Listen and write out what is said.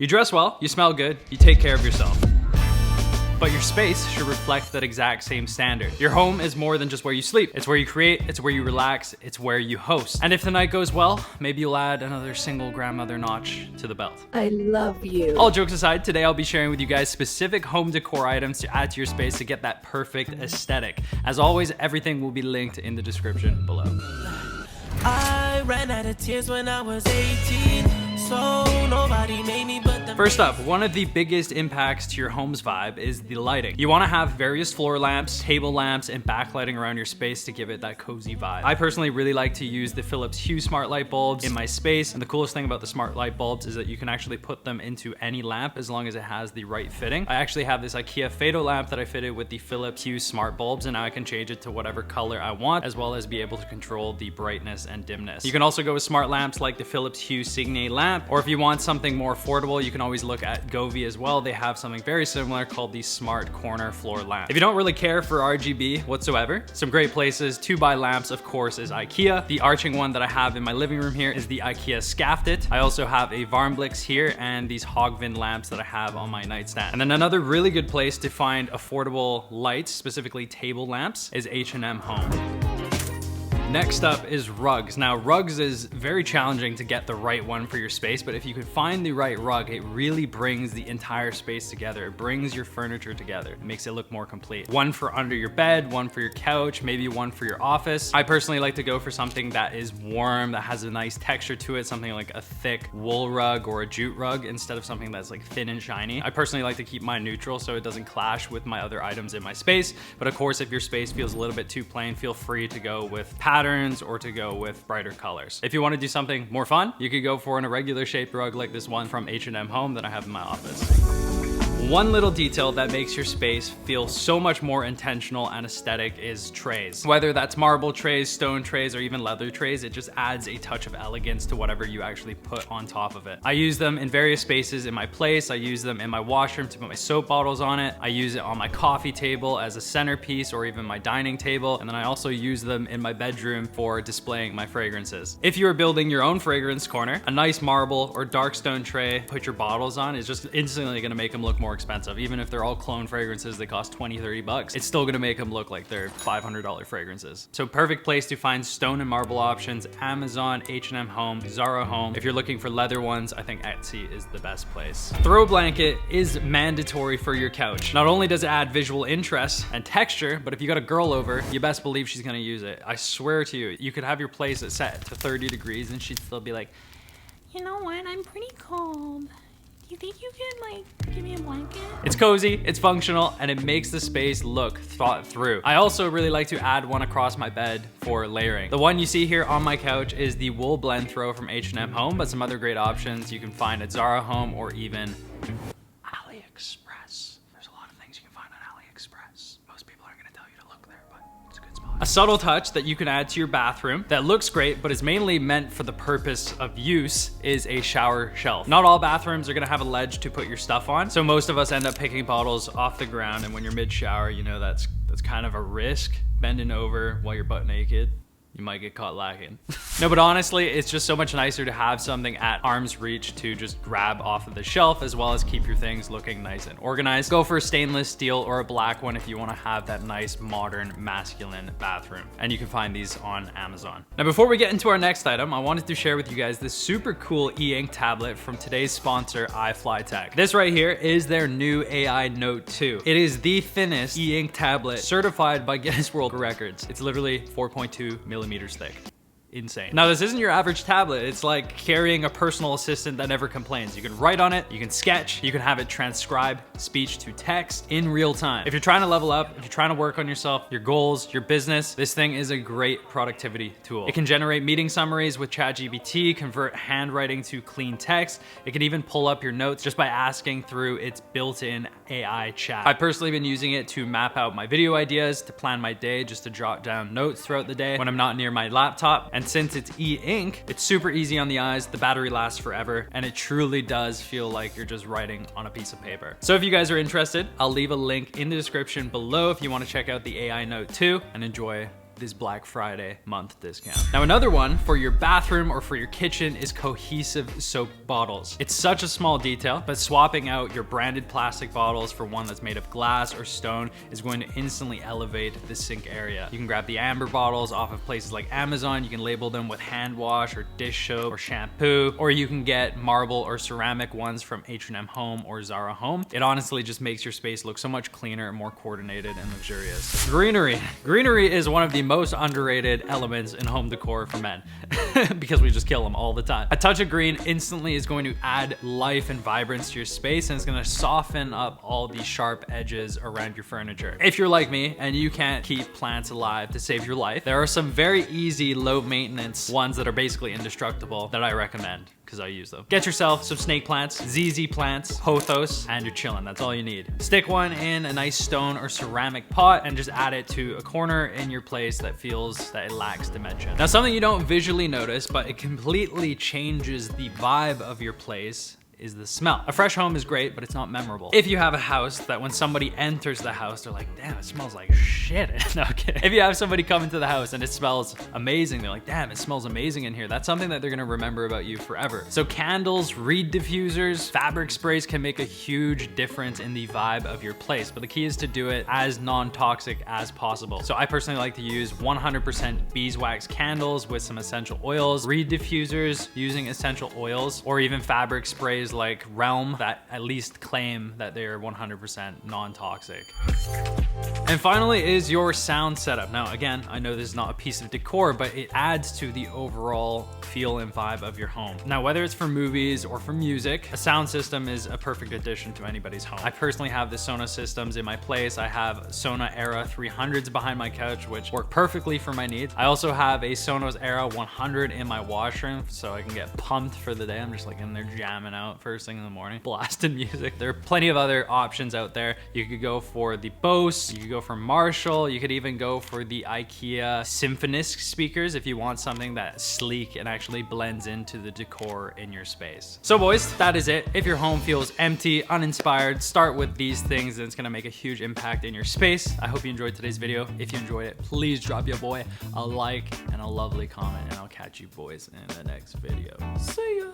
You dress well, you smell good, you take care of yourself. But your space should reflect that exact same standard. Your home is more than just where you sleep. It's where you create, it's where you relax, it's where you host. And if the night goes well, maybe you'll add another single grandmother notch to the belt. I love you. All jokes aside, today I'll be sharing with you guys specific home decor items to add to your space to get that perfect aesthetic. As always, everything will be linked in the description below. I ran out of tears when I was 18, so nobody made me but the First up, one of the biggest impacts to your home's vibe is the lighting. You want to have various floor lamps, table lamps, and backlighting around your space to give it that cozy vibe. I personally really like to use the Philips Hue smart light bulbs in my space, and the coolest thing about the smart light bulbs is that you can actually put them into any lamp as long as it has the right fitting. I actually have this IKEA Fado lamp that I fitted with the Philips Hue smart bulbs, and now I can change it to whatever color I want, as well as be able to control the brightness and dimness. You can also go with smart lamps like the Philips Hue Signe lamp, or if you want something more affordable, you can always look at Govee as well. They have something very similar called the Smart Corner Floor Lamp. If you don't really care for RGB whatsoever, some great places to buy lamps, of course, is IKEA. The arching one that I have in my living room here is the IKEA Skaftet. I also have a Varmblix here and these Hogvin lamps that I have on my nightstand. And then another really good place to find affordable lights, specifically table lamps, is H&M Home. Next up is rugs. Now, rugs is very challenging to get the right one for your space, but if you could find the right rug, it really brings the entire space together. It brings your furniture together. It makes it look more complete. One for under your bed, one for your couch, maybe one for your office. I personally like to go for something that is warm, that has a nice texture to it, something like a thick wool rug or a jute rug instead of something that's like thin and shiny. I personally like to keep mine neutral so it doesn't clash with my other items in my space. But of course, if your space feels a little bit too plain, feel free to go with patterns or to go with brighter colors. If you want to do something more fun, you could go for an irregular shaped rug like this one from H&M Home that I have in my office. One little detail that makes your space feel so much more intentional and aesthetic is trays. Whether that's marble trays, stone trays, or even leather trays, it just adds a touch of elegance to whatever you actually put on top of it. I use them in various spaces in my place. I use them in my washroom to put my soap bottles on it. I use it on my coffee table as a centerpiece or even my dining table. And then I also use them in my bedroom for displaying my fragrances. If you are building your own fragrance corner, a nice marble or dark stone tray, put your bottles on is just instantly gonna make them look more expensive. Even if they're all clone fragrances, they cost 20, 30 bucks. It's still gonna make them look like they're $500 fragrances. So perfect place to find stone and marble options, Amazon, H&M Home, Zara Home. If you're looking for leather ones, I think Etsy is the best place. Throw blanket is mandatory for your couch. Not only does it add visual interest and texture, but if you got a girl over, you best believe she's gonna use it. I swear to you, you could have your place set to 30 degrees and she'd still be like, you know what, I'm pretty cold. You think you could like give me a blanket? It's cozy, it's functional, and it makes the space look thought through. I also really like to add one across my bed for layering. The one you see here on my couch is the wool blend throw from H&M Home, but some other great options you can find at Zara Home or even AliExpress. There's a lot of things you can find on AliExpress. Most people aren't gonna tell you to look there, but it's a good spot. A subtle touch that you can add to your bathroom that looks great, but is mainly meant for the purpose of use is a shower shelf. Not all bathrooms are gonna have a ledge to put your stuff on, so most of us end up picking bottles off the ground, and when you're mid-shower, you know that's kind of a risk. Bending over while you're butt naked, you might get caught lacking. No, but honestly, it's just so much nicer to have something at arm's reach to just grab off of the shelf, as well as keep your things looking nice and organized. Go for a stainless steel or a black one if you want to have that nice, modern, masculine bathroom. And you can find these on Amazon. Now, before we get into our next item, I wanted to share with you guys this super cool e-ink tablet from today's sponsor, iFlyTech. This right here is their new AI Note 2. It is the thinnest e-ink tablet certified by Guinness World Records. It's literally 4.2 millimeters thick. Insane. Now, this isn't your average tablet. It's like carrying a personal assistant that never complains. You can write on it, you can sketch, you can have it transcribe speech to text in real time. If you're trying to level up, if you're trying to work on yourself, your goals, your business, this thing is a great productivity tool. It can generate meeting summaries with ChatGPT, convert handwriting to clean text. It can even pull up your notes just by asking through its built-in AI chat. I've personally been using it to map out my video ideas, to plan my day, just to jot down notes throughout the day when I'm not near my laptop. And since it's e-ink, it's super easy on the eyes, the battery lasts forever, and it truly does feel like you're just writing on a piece of paper. So if you guys are interested, I'll leave a link in the description below if you want to check out the AI Note 2 and enjoy this Black Friday month discount. Now, another one for your bathroom or for your kitchen is cohesive soap bottles. It's such a small detail, but swapping out your branded plastic bottles for one that's made of glass or stone is going to instantly elevate the sink area. You can grab the amber bottles off of places like Amazon. You can label them with hand wash or dish soap or shampoo, or you can get marble or ceramic ones from H&M Home or Zara Home. It honestly just makes your space look so much cleaner, more coordinated, and luxurious. Greenery. Greenery is one of the most underrated elements in home decor for men because we just kill them all the time. A touch of green instantly is going to add life and vibrance to your space, and it's going to soften up all the sharp edges around your furniture. If you're like me and you can't keep plants alive to save your life, there are some very easy, low maintenance ones that are basically indestructible that I recommend, because I use them. Get yourself some snake plants, ZZ plants, pothos, and you're chilling. That's all you need. Stick one in a nice stone or ceramic pot and just add it to a corner in your place that feels that it lacks dimension. Now, something you don't visually notice, but it completely changes the vibe of your place, is the smell. A fresh home is great, but it's not memorable. If you have a house that when somebody enters the house, they're like, damn, it smells like shit. No, okay. If you have somebody come into the house and it smells amazing, they're like, damn, it smells amazing in here. That's something that they're gonna remember about you forever. So candles, reed diffusers, fabric sprays can make a huge difference in the vibe of your place, but the key is to do it as non-toxic as possible. So I personally like to use 100% beeswax candles with some essential oils, reed diffusers using essential oils, or even fabric sprays like Realm that at least claim that they're 100% non-toxic. And finally is your sound setup. Now, again, I know this is not a piece of decor, but it adds to the overall feel and vibe of your home. Now, whether it's for movies or for music, a sound system is a perfect addition to anybody's home. I personally have the Sonos systems in my place. I have Sonos Era 300s behind my couch, which work perfectly for my needs. I also have a Sonos Era 100 in my washroom, so I can get pumped for the day. I'm just like in there jamming out first thing in the morning, blasting music. There are plenty of other options out there. You could go for the Bose, you could go for Marshall, you could even go for the IKEA Symphonisk speakers if you want something that's sleek and actually blends into the decor in your space. So boys, that is it. If your home feels empty, uninspired, start with these things and it's gonna make a huge impact in your space. I hope you enjoyed today's video. If you enjoyed it, please drop your boy a like and a lovely comment, and I'll catch you boys in the next video. See ya.